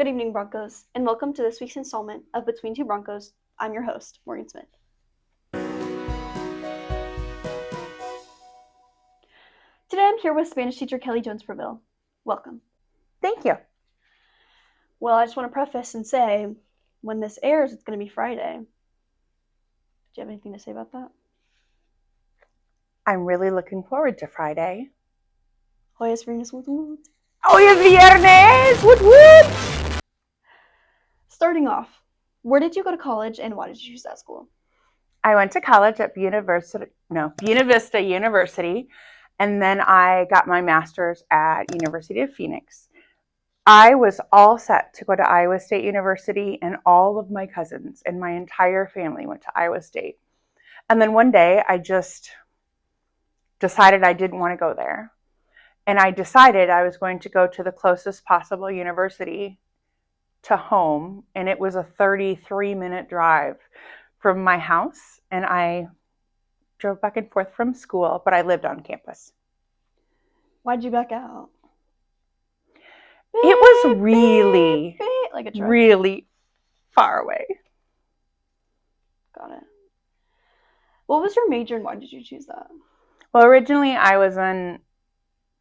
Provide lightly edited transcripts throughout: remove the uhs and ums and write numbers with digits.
Good evening, Broncos, and welcome to this week's installment of Between Two Broncos. I'm your host, Morgan Smith. Today I'm here with Spanish teacher Kelly Jones Preville. Welcome. Thank you. Well, I just want to preface and say, when this airs, it's going to be Friday. Do you have anything to say about that? I'm really looking forward to Friday. Hoy es viernes, woot woot. Hoy es viernes! Woot woot! Starting off, where did you go to college and why did you choose that school? I went to college at Buena Vista University, and then I got my master's at University of Phoenix. I was all set to go to Iowa State University, and all of my cousins and my entire family went to Iowa State. And then one day I just decided I didn't want to go there. And I decided I was going to go to the closest possible university to home, and it was a 33-minute drive from my house, and I drove back and forth from school, but I lived on campus. Why'd you back out? It was really, like a truck. really far away. Got it. What was your major and why did you choose that? Well, originally I was in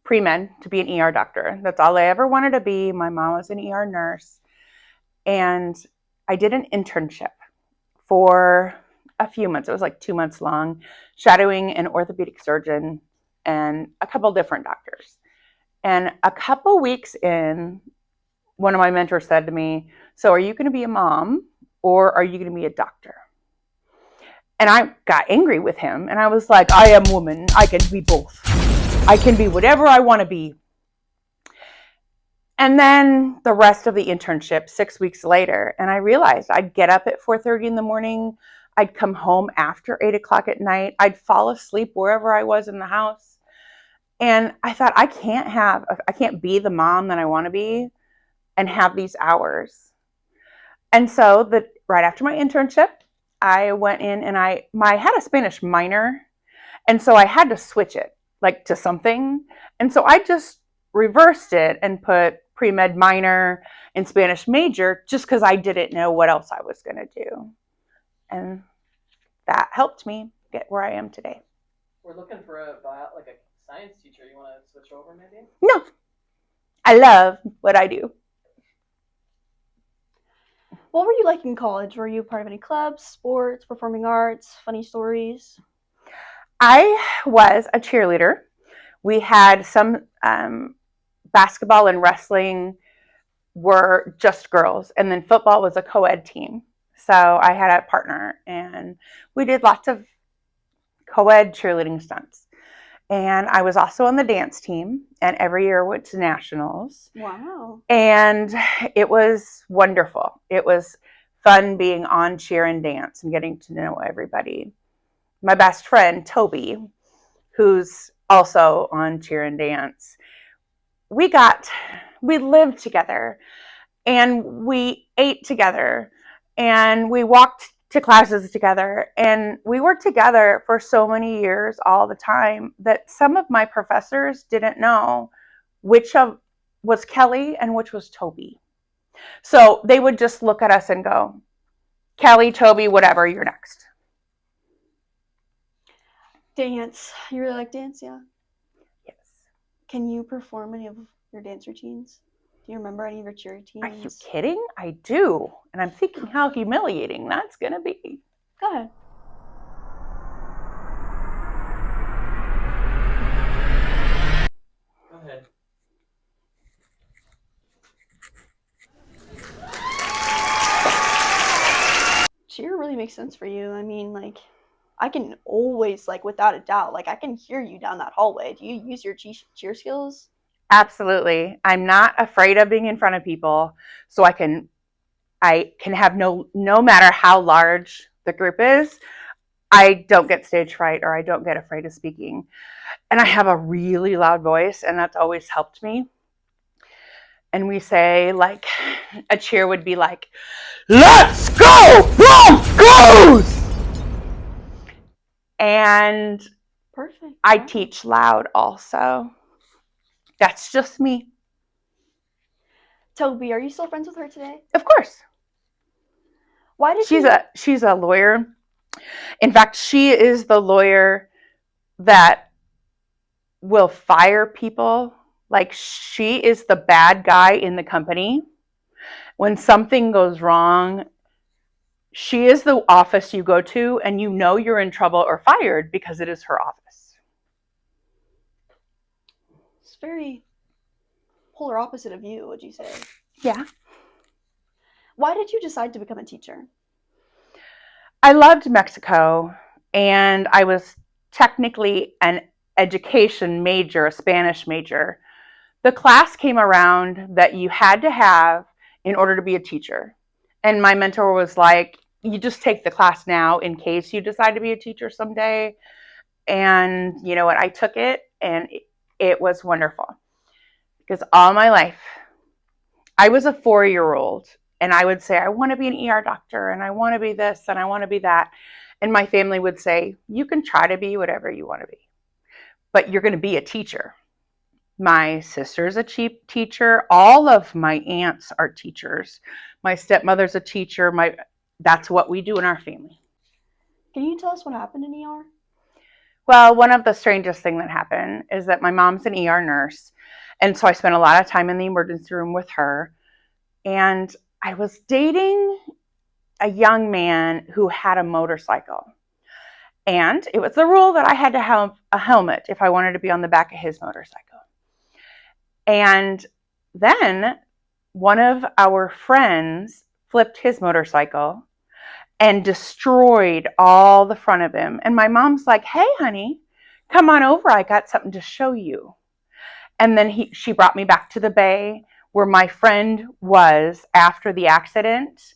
pre-med to be an ER doctor. That's all I ever wanted to be. My mom was an ER nurse. And I did an internship for a few months. It was like 2 months long, shadowing an orthopedic surgeon and a couple different doctors. And a couple weeks in, one of my mentors said to me, "So are you going to be a mom or are you going to be a doctor?" And I got angry with him. And I was like, "I am woman. I can be both. I can be whatever I want to be." And then the rest of the internship, 6 weeks later, and I realized I'd get up at 4:30 in the morning. I'd come home after 8 o'clock at night. I'd fall asleep wherever I was in the house. And I thought, I can't be the mom that I want to be and have these hours. And so right after my internship, I went in and I had a Spanish minor. And so I had to switch it to something. And so I just reversed it and put pre-med minor and Spanish major just because I didn't know what else I was going to do. And that helped me get where I am today. We're looking for a science teacher. You want to switch over maybe? No. I love what I do. What were you like in college? Were you part of any clubs, sports, performing arts, funny stories? I was a cheerleader. We had some basketball and wrestling were just girls, and then football was a co-ed team. So I had a partner, and we did lots of co-ed cheerleading stunts. And I was also on the dance team, and every year went to nationals. Wow. And it was wonderful. It was fun being on cheer and dance and getting to know everybody. My best friend, Toby, who's also on cheer and dance, we lived together, and we ate together, and we walked to classes together, and we were together for so many years all the time that some of my professors didn't know which was Kelly and which was Toby. So they would just look at us and go, "Kelly, Toby, whatever, you're next." Dance. You really like dance, yeah? Yes. Can you perform any of your dance routines? Do you remember any of your cheer routines? Are you kidding? I do. And I'm thinking how humiliating that's going to be. Go ahead. Go ahead. Cheer really makes sense for you. I mean, I can always, without a doubt, I can hear you down that hallway. Do you use your cheer skills? Absolutely. I'm not afraid of being in front of people, so I can have no matter how large the group is, I don't get stage fright or I don't get afraid of speaking. And I have a really loud voice, and that's always helped me. And we say, a cheer would be like, "Let's go, Broncos!" And perfect. I teach loud also. That's just me. Toby, are you still friends with her today? Of course. Why did She's a lawyer. In fact, she is the lawyer that will fire people. Like, she is the bad guy in the company. When something goes wrong, she is the office you go to and you know you're in trouble or fired because it is her office. It's very polar opposite of you, would you say? Yeah. Why did you decide to become a teacher? I loved Mexico, and I was technically an education major, a Spanish major. The class came around that you had to have in order to be a teacher. And my mentor was like, you just take the class now in case you decide to be a teacher someday. And you know what? I took it, and it was wonderful. Because all my life, I was a 4-year-old, and I would say, I want to be an ER doctor, and I want to be this, and I want to be that. And my family would say, you can try to be whatever you want to be, but you're going to be a teacher. My sister's a teacher. All of my aunts are teachers. My stepmother's a teacher. That's what we do in our family. Can you tell us what happened in ER? Well, one of the strangest things that happened is that my mom's an ER nurse. And so I spent a lot of time in the emergency room with her. And I was dating a young man who had a motorcycle. And it was the rule that I had to have a helmet if I wanted to be on the back of his motorcycle. And then one of our friends flipped his motorcycle and destroyed all the front of him. And my mom's like, hey, honey, come on over. I got something to show you. And then she brought me back to the bay where my friend was after the accident.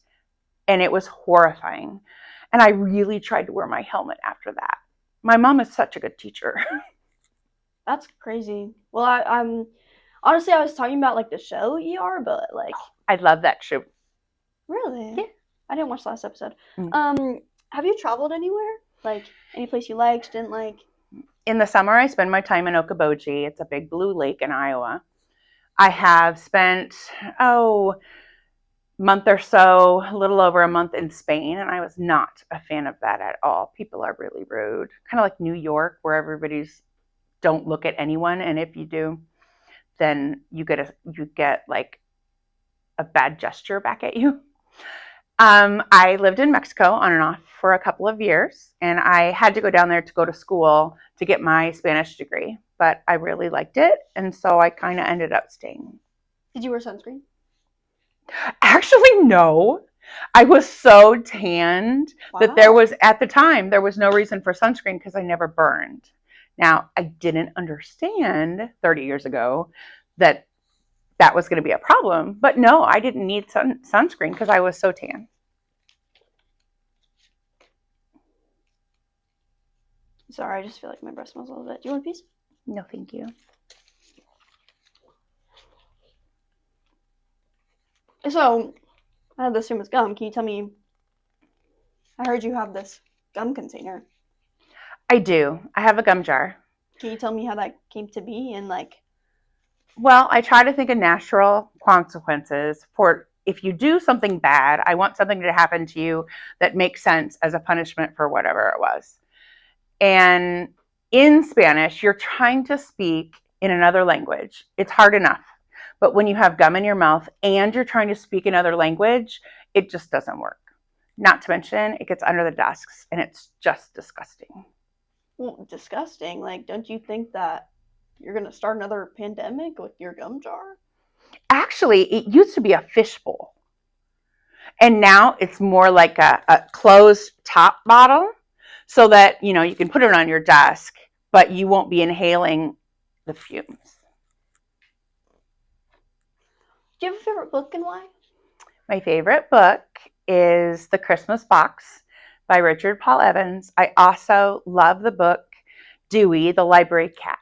And it was horrifying. And I really tried to wear my helmet after that. My mom is such a good teacher. That's crazy. Well, I'm honestly, I was talking about like the show ER, but like I love that show. Really? Yeah. I didn't watch the last episode. Have you traveled anywhere? Like any place you liked, didn't like? In the summer, I spend my time in Okoboji. It's a big blue lake in Iowa. I have spent, month or so, a little over a month in Spain, and I was not a fan of that at all. People are really rude. Kind of like New York, where everybody's don't look at anyone, and if you do, then you get like a bad gesture back at you. I lived in Mexico on and off for a couple of years, and I had to go down there to go to school to get my Spanish degree, but I really liked it, and so I kind of ended up staying. Did you wear sunscreen? Actually, no. I was so tanned that at the time, there was no reason for sunscreen because I never burned. Now, I didn't understand 30 years ago that was going to be a problem. But no, I didn't need sunscreen because I was so tan. Sorry, I just feel like my breath smells a little bit. Do you want a piece? No, thank you. So, I have this famous gum. Can you tell me? I heard you have this gum container. I do. I have a gum jar. Can you tell me how that came to be and like? Well, I try to think of natural consequences for if you do something bad. I want something to happen to you that makes sense as a punishment for whatever it was. And in Spanish, you're trying to speak in another language. It's hard enough. But when you have gum in your mouth and you're trying to speak another language, it just doesn't work. Not to mention, it gets under the desks and it's just disgusting. Well, disgusting. Like, don't you think that you're going to start another pandemic with your gum jar? Actually, it used to be a fishbowl. And now it's more like a closed top bottle so that, you can put it on your desk, but you won't be inhaling the fumes. Do you have a favorite book and why? My favorite book is The Christmas Box by Richard Paul Evans. I also love the book Dewey, the Library Cat.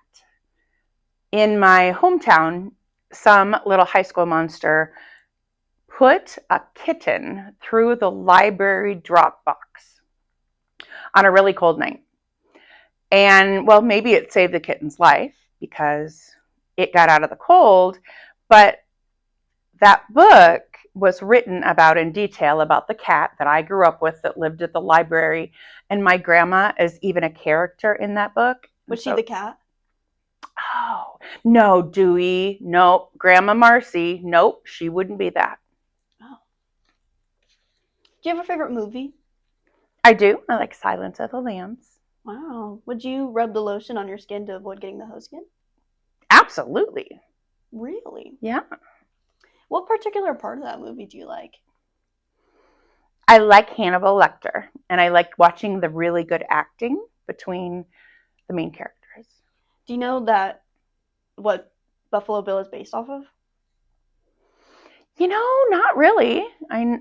In my hometown, some little high school monster put a kitten through the library drop box on a really cold night. And, well, maybe it saved the kitten's life because it got out of the cold, but that book was written about in detail about the cat that I grew up with that lived at the library. And my grandma is even a character in that book. Was she the cat? Oh, no, Dewey. Nope. Grandma Marcy. Nope. She wouldn't be that. Oh. Do you have a favorite movie? I do. I like Silence of the Lambs. Wow. Would you rub the lotion on your skin to avoid getting the hoe skin? Absolutely. Really? Yeah. What particular part of that movie do you like? I like Hannibal Lecter, and I like watching the really good acting between the main characters. Do you know that what Buffalo Bill is based off of? Not really. I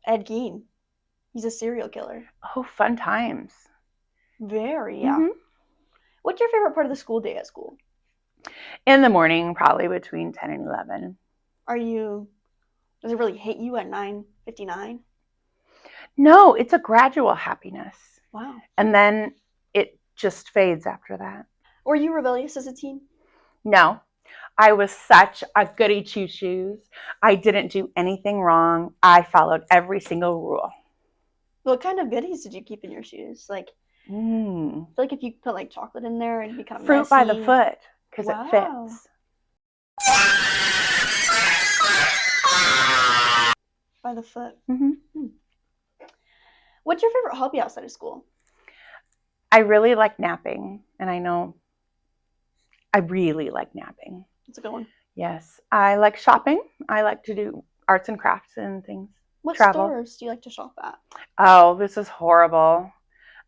Ed Gein. He's a serial killer. Oh, fun times. Very, yeah. Mm-hmm. What's your favorite part of the school day at school? In the morning, probably between 10 and 11. Does it really hit you at 9:59? No, it's a gradual happiness. Wow. And then it just fades after that. Were you rebellious as a teen? No, I was such a goody two-shoes. I didn't do anything wrong. I followed every single rule. What kind of goodies did you keep in your shoes? Like, I feel like if you put like chocolate in there, it'd be kind of fruit messy. by the foot, because Wow. it fits. By the foot. Mm-hmm. What's your favorite hobby outside of school? I really like napping, and I know I really like napping. That's a good one. Yes. I like shopping. I like to do arts and crafts and things. What Travel. stores do you like to shop at? Oh, this is horrible.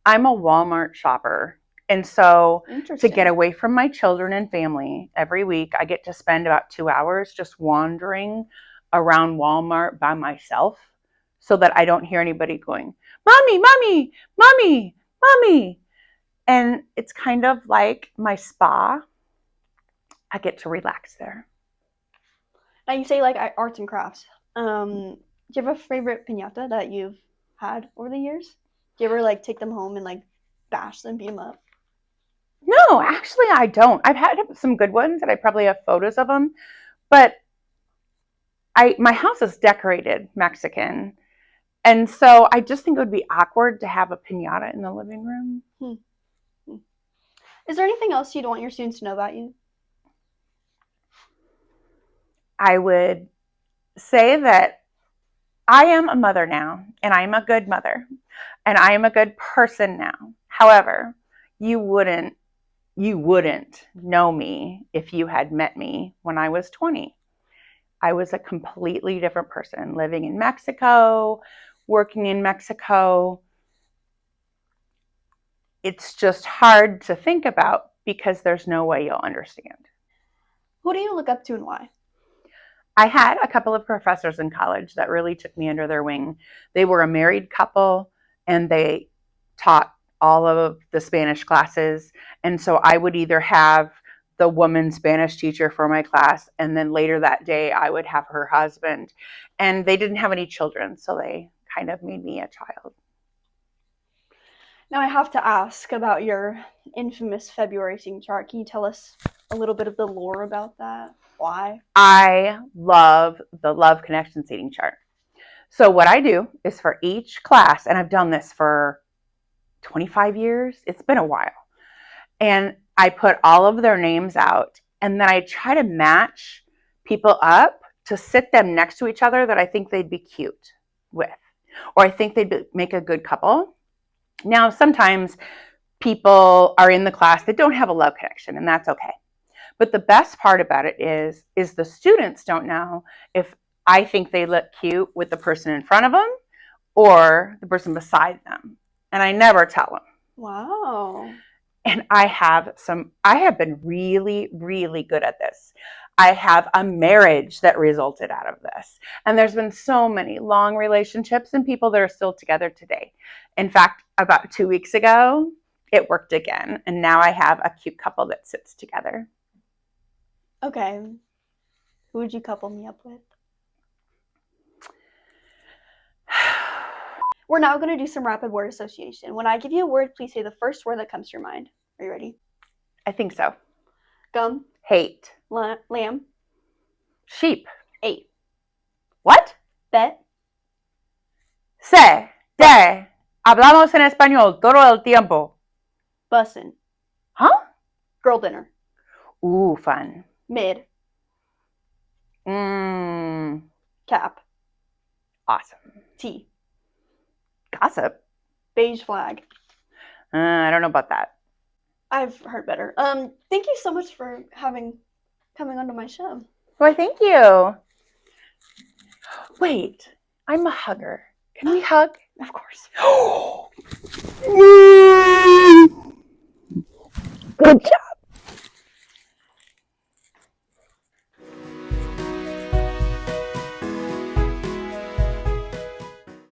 I'm a Walmart shopper. And so to get away from my children and family, every week I get to spend about 2 hours just wandering around Walmart by myself so that I don't hear anybody going, "Mommy, mommy, mommy, mommy." And it's kind of like my spa. I get to relax there. Now you say like arts and crafts. Do you have a favorite piñata that you've had over the years? Do you ever like take them home and like bash them, beat them up? No, actually I don't. I've had some good ones and I probably have photos of them, but my house is decorated Mexican. And so I just think it would be awkward to have a piñata in the living room. Is there anything else you'd want your students to know about you? I would say that I am a mother now, and I'm a good mother, and I am a good person now. However, you wouldn't know me if you had met me when I was 20. I was a completely different person, living in Mexico, working in Mexico. It's just hard to think about because there's no way you'll understand. Who do you look up to and why? I had a couple of professors in college that really took me under their wing. They were a married couple and they taught all of the Spanish classes. And so I would either have the woman Spanish teacher for my class, and then later that day I would have her husband. And they didn't have any children, so they kind of made me a child. Now I have to ask about your infamous February seating chart. Can you tell us a little bit of the lore about that? Why? I love the Love Connection seating chart. So what I do is for each class, and I've done this for 25 years, it's been a while, and I put all of their names out, and then I try to match people up to sit them next to each other that I think they'd be cute with, or I think they'd make a good couple. Now, sometimes people are in the class that don't have a love connection, and that's okay. But the best part about it is the students don't know if I think they look cute with the person in front of them or the person beside them. And I never tell them. Wow. And I have been really, really good at this. I have a marriage that resulted out of this. And there's been so many long relationships and people that are still together today. In fact, about 2 weeks ago, it worked again. And now I have a cute couple that sits together. Okay. Who would you couple me up with? We're now going to do some rapid word association. When I give you a word, please say the first word that comes to your mind. Are you ready? I think so. Gum. Hate. Lamb. Sheep. 8. What? Bet. Sé. De. Hablamos en español todo el tiempo. Bussin'. Huh? Girl dinner. Ooh, fun. Mid. Cap. Awesome. T. Gossip? Beige flag. I don't know about that. I've heard better. Thank you so much for coming onto my show. Why, thank you. Wait, I'm a hugger. Can we hug? Of course. Good job.